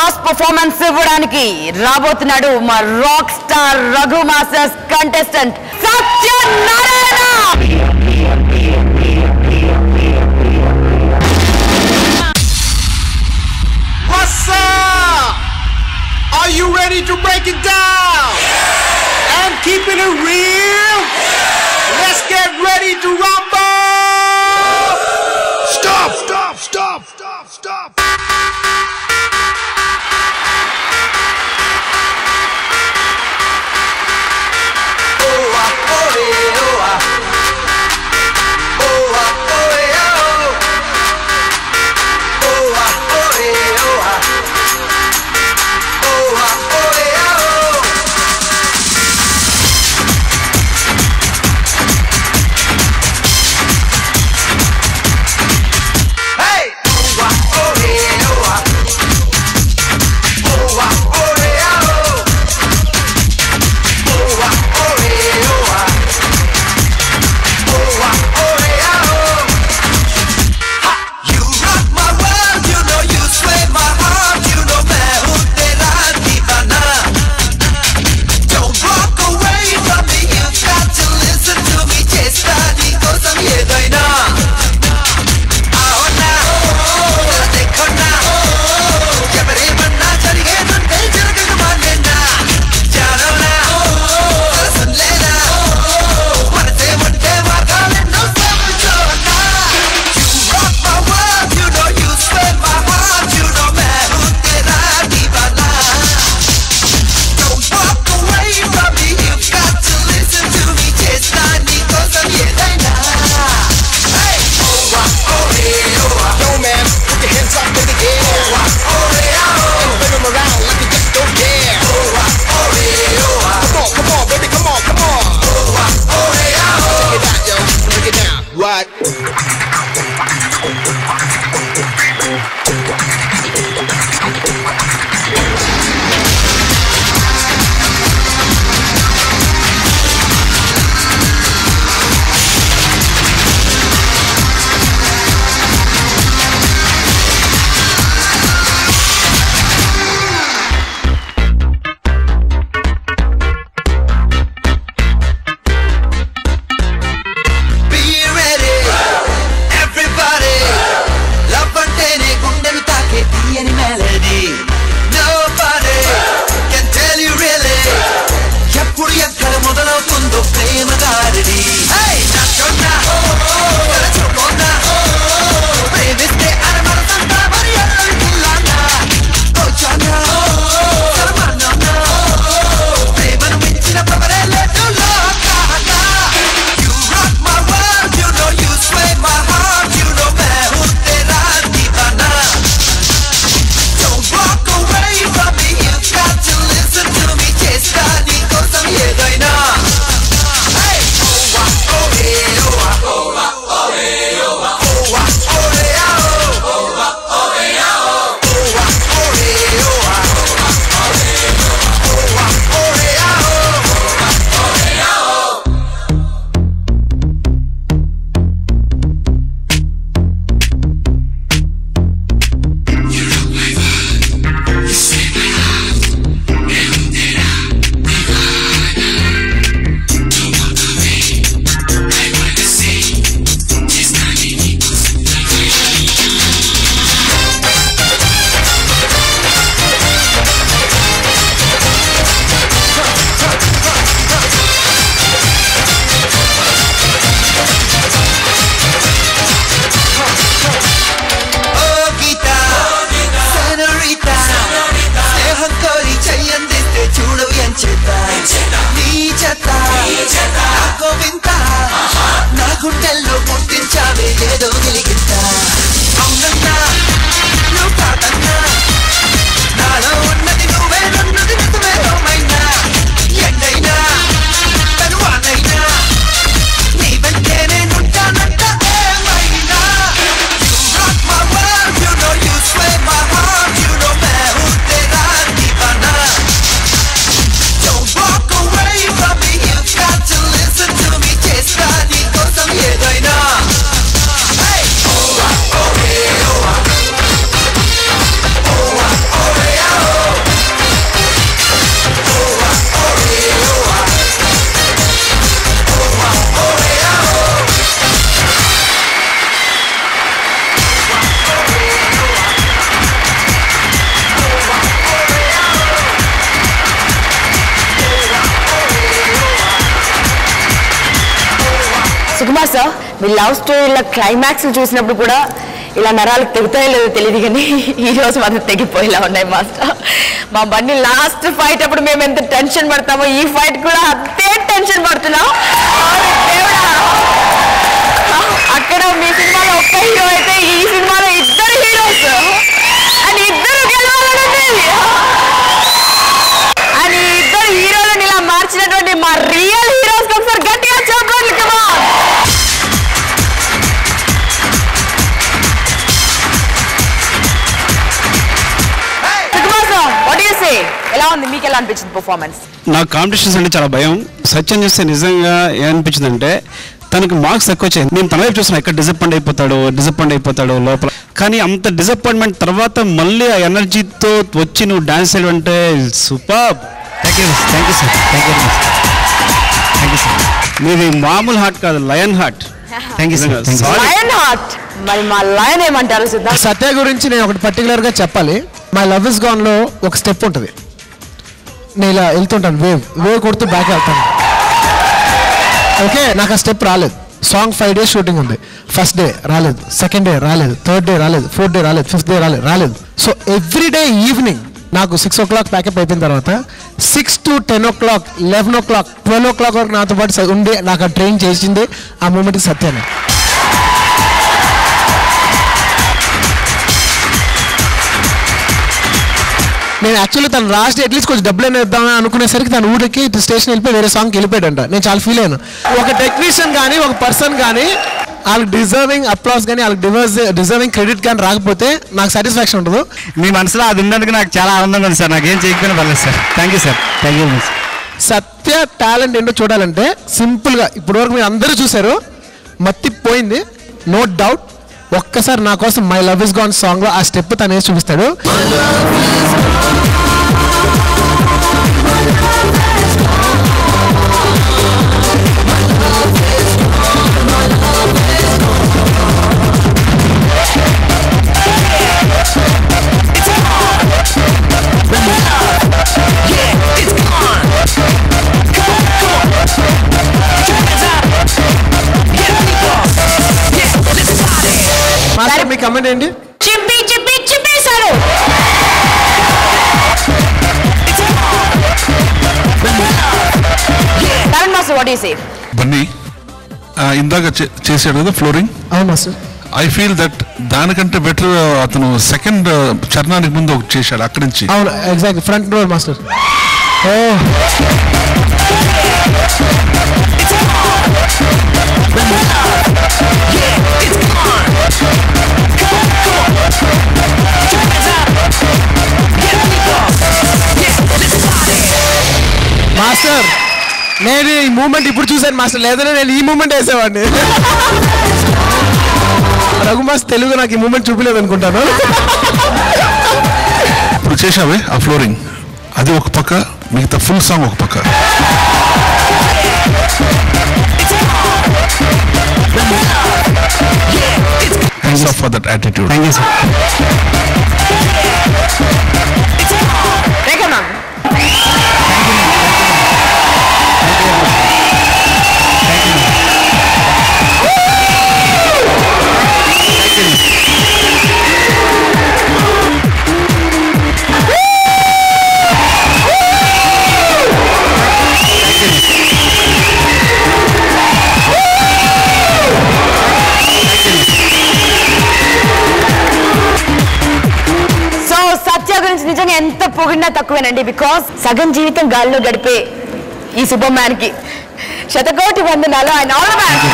Mass performance ఇవ్వడానికి రాబోతున్నాడు మా rock star Raghu masters contestant Satyanarayana. What's up? Are you ready to break it down and keeping it real? Let's get ready to rumble! Stop! Stop! Stop! Stop! Stop! Me love స్టోరీలో climax చూసినప్పుడు కూడా ఇలా నరాలు తెగుతాయో లేదో తెలియదు కానీ ఈ రోజు మాత్రం తెగిపోయేలా ఉన్నాయి మాస్టర్. మా బండి లాస్ట్ ఫైట్ అప్పుడు మేము ఎంత టెన్షన్ పడతామో ఈ ఫైట్ కూడా అంతే టెన్షన్ పడుతున్నాం. అక్కడ మీ సినిమాలో ఒక్క హీరో అయితే ఈ సినిమాలో ఇద్దరు హీరోస్ అని ఇద్దరు గెలవాలంటే అని ఇద్దరు హీరోలను ఇలా మార్చినటువంటి మా రియల్ హీరోస్ ఒకసారి గట్టిగా చెప్పండి. ఎలా ఉంది, మీకు ఎలా అనిపించింది పర్ఫార్మెన్స్? నాకు కాంపిటీషన్స్ అంటే చాలా భయం. సత్యం చూస్తే నిజంగా ఏమనిపించింది అంటే తనకు మార్క్స్ తక్కువ వచ్చాయి. నేను తన వైపు చూస్తున్నా ఎక్కడ డిసప్పాయింట్ అయిపోతాడు లోపల. కానీ అంత డిసప్పాయింట్మెంట్ తర్వాత మళ్ళీ ఆ ఎనర్జీతో వచ్చి నువ్వు డాన్స్ చేయడం అంటే సూపర్. Thank you sir. మీది మామూలు హార్ట్ కాదు, lion heart. Thank you sir. Lion heart. మరి మా లయన్ ఏమంటారు? సత్య గురించి నేను ఒకటి పర్టికులర్గా చెప్పాలి. మై లవ్ ఇస్ గాన్ లో ఒక స్టెప్ ఉంటుంది. నేను ఇలా వెళ్తుంటాను, వేవ్ కొడుతూ బ్యాక్ వెళ్తాను. ఓకే, నాకు ఆ స్టెప్ రాలేదు. సాంగ్ 5 days షూటింగ్ ఉంది. ఫస్ట్ డే రాలేదు, సెకండ్ డే రాలేదు, థర్డ్ డే రాలేదు, ఫోర్త్ డే రాలేదు, ఫిఫ్త్ డే రాలేదు. సో ఎవ్రీ డే ఈవినింగ్ నాకు 6 o'clock ప్యాకప్ అయిపోయిన తర్వాత 6 to 10 o'clock, 11 o'clock, 12 o'clock వరకు నాతో పాటు ఉండి నాకు ఆ ట్రైన్ చేసింది ఆ మూమెంట్కి సత్యాన్ని. నేను యాక్చువల్లీ తను లాస్ట్ అట్లీస్ట్ కొంచెం డబ్బులు ఇద్దామని అనుకునేసరికి తన ఊరికి స్టేషన్ వెళ్ళిపోయి వేరే సాంగ్కి వెళ్ళిపోయాడంట. నేను చాలా ఫీల్ అయ్యాను. ఒక టెక్నీషియన్ కానీ ఒక పర్సన్ కానీ వాళ్ళకి డిజర్వింగ్ అప్లాస్ కానీ వాళ్ళకి డిజర్వింగ్ క్రెడిట్ కానీ రాకపోతే నాకు సాటిస్ఫాక్షన్ ఉండదు. మీ మనసులో అది ఉన్నందుకు నాకు చాలా ఆనందంగా ఉంది సార్. నాకేం చేయకపోయినా పర్లేదు sir. Thank you sir. Thank you. Satya talent ఏంటో చూడాలంటే సింపుల్గా ఇప్పటివరకు మీరు అందరూ చూశారు, మత్తిపోయింది నో డౌట్. ఒక్కసారి నా కోసం my love is gone song లో ఆ స్టెప్ తను వేసి చూపిస్తాడు. మీ కమెంట్ ఏంటి? చెప్పేశారు. బన్నీ ఇందాక చేశాడు కదా ఫ్లోరింగ్. అవును మాస్టర్. ఐ ఫీల్ దట్ దానికంటే బెటర్ అతను సెకండ్ చరణానికి ముందు ఒకటి చేశాడు అక్కడి నుంచి. అవును, exact front roll master. Master నేను ఈ మూమెంట్ ఇప్పుడు చూసాను మాస్టర్, లేదంటే నేను ఈ మూమెంట్ వేసేవాడిని. రఘు మాస్టర్ తెలుగు నాకు ఈ మూమెంట్ చూపలేదు అనుకుంటాను. ఇప్పుడు చేసావే ఆ ఫ్లోరింగ్, అది ఒక పక్క, మిగతా ఫుల్ సాంగ్ ఒక పక్క. Hands off for that attitude. Thank you sir. Thank you ma'am. నిజంగా ఎంత పొగిడినా తక్కువేనండి. బికాస్ సగం జీవితం గాల్లో గడిపే ఈ సూపర్ మ్యాన్ కి శతకోటి వందనాలు. ఆయన ఆల్ ది బెస్ట్.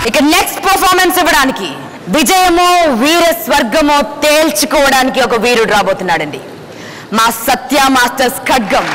ఇక నెక్స్ట్ పర్ఫార్మెన్స్ ఇవ్వడానికి విజయమో వీర స్వర్గమో తేల్చుకోవడానికి ఒక వీరుడు రాబోతున్నాడండి. మా సత్య మాస్టర్స్ ఖడ్గం.